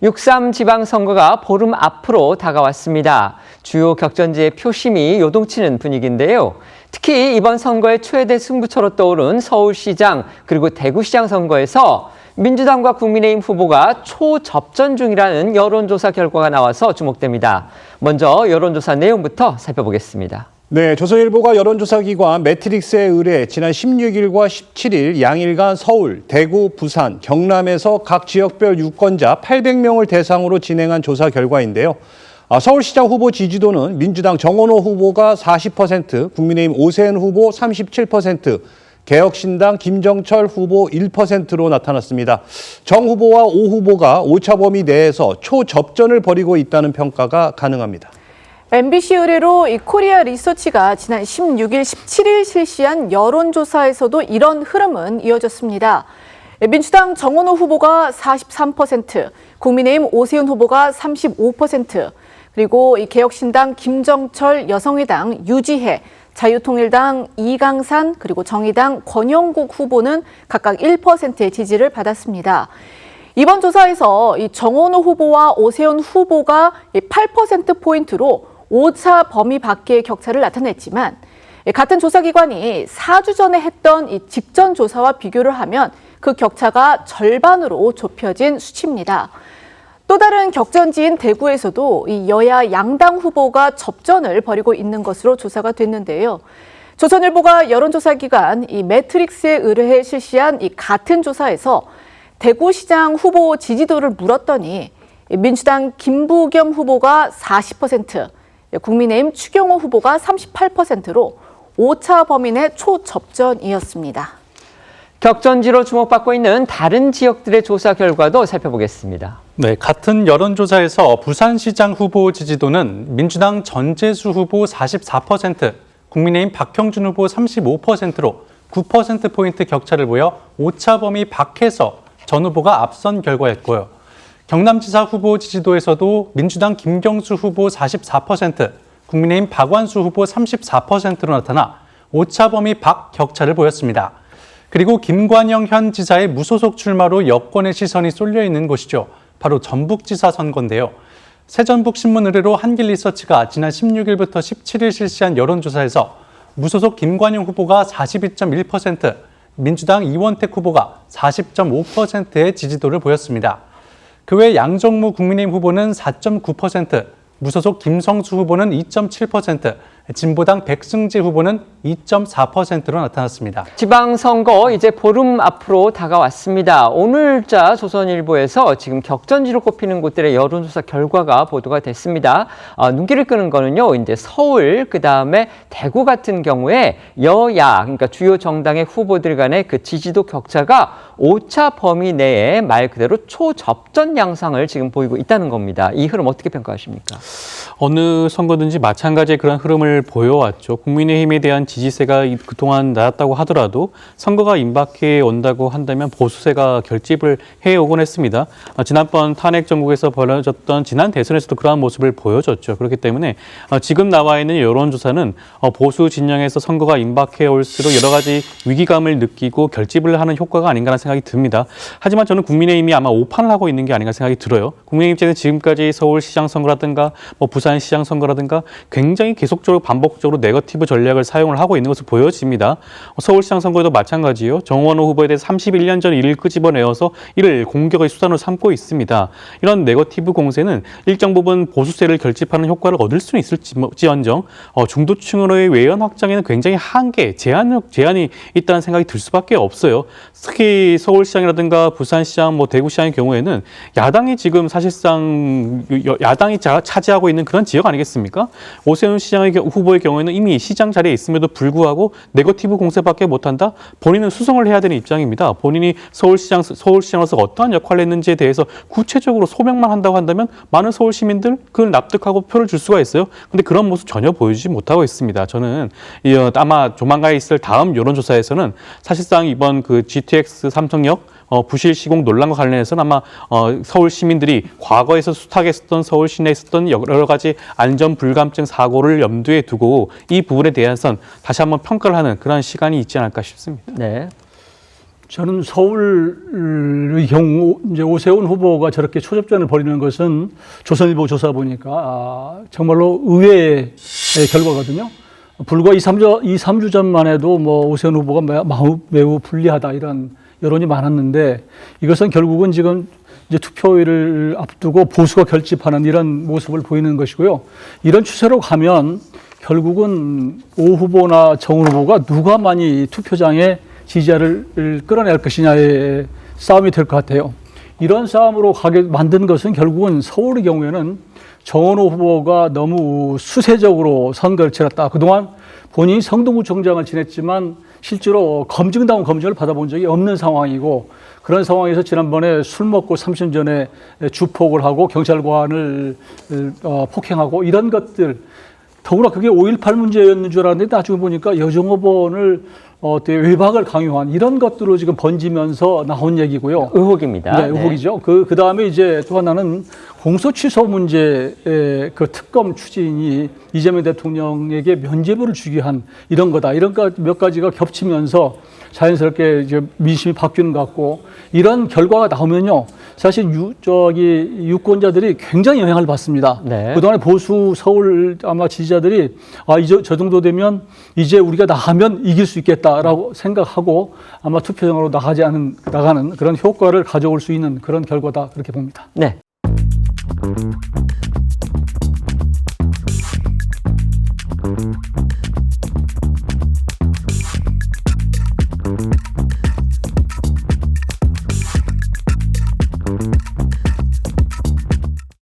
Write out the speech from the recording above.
6.3 지방선거가 보름 앞으로 다가왔습니다. 주요 격전지의 표심이 요동치는 분위기인데요. 특히 이번 선거의 최대 승부처로 떠오른 서울시장 그리고 대구시장 선거에서 민주당과 국민의힘 후보가 초접전 중이라는 여론조사 결과가 나와서 주목됩니다. 먼저 여론조사 내용부터 살펴보겠습니다. 네, 조선일보가 여론조사 기관 매트릭스에 의뢰 지난 16일과 17일 양일간 서울, 대구, 부산, 경남에서 각 지역별 유권자 800명을 대상으로 진행한 조사 결과인데요. 서울시장 후보 지지도는 민주당 정원호 후보가 40%, 국민의힘 오세훈 후보 37%, 개혁신당 김정철 후보 1%로 나타났습니다. 정 후보와 오 후보가 오차 범위 내에서 초접전을 벌이고 있다는 평가가 가능합니다. MBC 의뢰로 코리아 리서치가 지난 16일, 17일 실시한 여론조사에서도 이런 흐름은 이어졌습니다. 민주당 정원호 후보가 43%, 국민의힘 오세훈 후보가 35%, 그리고 개혁신당 김정철, 여성의당 유지혜, 자유통일당 이강산, 그리고 정의당 권영국 후보는 각각 1%의 지지를 받았습니다. 이번 조사에서 정원호 후보와 오세훈 후보가 8%포인트로 오차 범위 밖의 격차를 나타냈지만 같은 조사기관이 4주 전에 했던 직전 조사와 비교를 하면 그 격차가 절반으로 좁혀진 수치입니다. 또 다른 격전지인 대구에서도 여야 양당 후보가 접전을 벌이고 있는 것으로 조사가 됐는데요. 조선일보가 여론조사기관 매트릭스에 의뢰해 실시한 같은 조사에서 대구시장 후보 지지도를 물었더니 민주당 김부겸 후보가 40%, 국민의힘 추경호 후보가 38%로 오차 범위 내 초접전이었습니다. 격전지로 주목받고 있는 다른 지역들의 조사 결과도 살펴보겠습니다. 네, 같은 여론조사에서 부산시장 후보 지지도는 민주당 전재수 후보 44%, 국민의힘 박형준 후보 35%로 9%포인트 격차를 보여 오차 범위 밖에서 전 후보가 앞선 결과였고요. 경남지사 후보 지지도에서도 민주당 김경수 후보 44%, 국민의힘 박완수 후보 34%로 나타나 오차 범위 밖 격차를 보였습니다. 그리고 김관영 현 지사의 무소속 출마로 여권의 시선이 쏠려 있는 곳이죠. 바로 전북지사 선거인데요. 새전북신문 의뢰로 한길리서치가 지난 16일부터 17일 실시한 여론조사에서 무소속 김관영 후보가 42.1%, 민주당 이원택 후보가 40.5%의 지지도를 보였습니다. 그 외 양정무 국민의힘 후보는 4.9%, 무소속 김성수 후보는 2.7%, 진보당 백승지 후보는 2.4%로 나타났습니다. 지방선거 이제 보름 앞으로 다가왔습니다. 오늘자 조선일보에서 지금 격전지로 꼽히는 곳들의 여론조사 결과가 보도가 됐습니다. 눈길을 끄는 거는요, 이제 서울, 그다음에 대구 같은 경우에 여야, 그러니까 주요 정당의 후보들 간의 그 지지도 격차가 오차 범위 내에 말 그대로 초접전 양상을 지금 보이고 있다는 겁니다. 이 흐름 어떻게 평가하십니까? 어느 선거든지 마찬가지의 그런 흐름을 보여왔죠. 국민의힘에 대한 지지세가 그동안 낮았다고 하더라도 선거가 임박해 온다고 한다면 보수세가 결집을 해오곤 했습니다. 지난번 탄핵 정국에서 벌어졌던 지난 대선에서도 그러한 모습을 보여줬죠. 그렇기 때문에 지금 나와 있는 여론조사는 보수 진영에서 선거가 임박해 올수록 여러 가지 위기감을 느끼고 결집을 하는 효과가 아닌가라는 생각이 듭니다. 하지만 저는 국민의힘이 아마 오판을 하고 있는 게 아닌가 생각이 들어요. 국민의힘 입장에서는 지금까지 서울시장 선거라든가 부산시장 선거라든가 굉장히 계속적으로 반복적으로 네거티브 전략을 사용을 하고 있는 것으로 보여집니다. 서울시장 선거에도 마찬가지예요. 정원호 후보에 대해서 31년 전 일을 끄집어내어서 이를 공격의 수단으로 삼고 있습니다. 이런 네거티브 공세는 일정 부분 보수세를 결집하는 효과를 얻을 수는 있을지언정 중도층으로의 외연 확장에는 굉장히 한계, 제한이 있다는 생각이 들 수밖에 없어요. 특히 서울시장이라든가 부산시장, 대구시장의 경우에는 야당이 지금 사실상 야당이 차지하고 있는 그런 지역 아니겠습니까? 오세훈 시장의 후보의 경우에는 이미 시장 자리에 있음에도 불구하고 네거티브 공세밖에 못한다? 본인은 수성을 해야 되는 입장입니다. 본인이 서울시장으로서 어떠한 역할을 했는지에 대해서 구체적으로 소명만 한다고 한다면 많은 서울 시민들 그걸 납득하고 표를 줄 수가 있어요. 근데 그런 모습 전혀 보여주지 못하고 있습니다. 저는 아마 조만간 있을 다음 여론조사에서는 사실상 이번 그 GTX 삼성역 부실 시공 논란과 관련해서는 아마 서울 시민들이 과거에서 숱하게 했던 서울 시내에 있었던 여러 가지 안전 불감증 사고를 염두에 두고 이 부분에 대해서는 다시 한번 평가를 하는 그런 시간이 있지 않을까 싶습니다. 네. 저는 서울의 경우 이제 오세훈 후보가 저렇게 초접전을 벌이는 것은 조선일보 조사 보니까 정말로 의외의 결과거든요. 불과 2, 3주 전만 해도 뭐 오세훈 후보가 매우 불리하다 이런 여론이 많았는데 이것은 결국은 지금 이제 투표일을 앞두고 보수가 결집하는 이런 모습을 보이는 것이고요. 이런 추세로 가면 결국은 오 후보나 정훈 후보가 누가 많이 투표장에 지지자를 끌어낼 것이냐의 싸움이 될 것 같아요. 이런 싸움으로 가게 만든 것은 결국은 서울의 경우에는 정원호 후보가 너무 수세적으로 선거를 치렀다. 그동안 본인이 성동구청장을 지냈지만 실제로 검증다운 검증을 받아본 적이 없는 상황이고 그런 상황에서 지난번에 술 먹고 3년 전에 주폭을 하고 경찰관을 폭행하고 이런 것들 더구나 그게 5.18 문제였는 줄 알았는데 나중에 보니까 여종업원을 외박을 강요한 이런 것들로 지금 번지면서 나온 얘기고요. 의혹입니다. 네, 의혹이죠. 그 다음에 이제 또 하나는 공소 취소 문제의 그 특검 추진이 이재명 대통령에게 면죄부를 주게 한 이런 거다. 이런 몇 가지가 겹치면서 자연스럽게 이제 민심이 바뀌는 것 같고 이런 결과가 나오면요. 사실 유권자들이 굉장히 영향을 받습니다. 네. 그동안에 보수 서울 아마 지지자들이 이제 저 정도 되면 이제 우리가 나가면 이길 수 있겠다라고 생각하고 아마 투표장으로 나가는 그런 효과를 가져올 수 있는 그런 결과다 그렇게 봅니다. 네.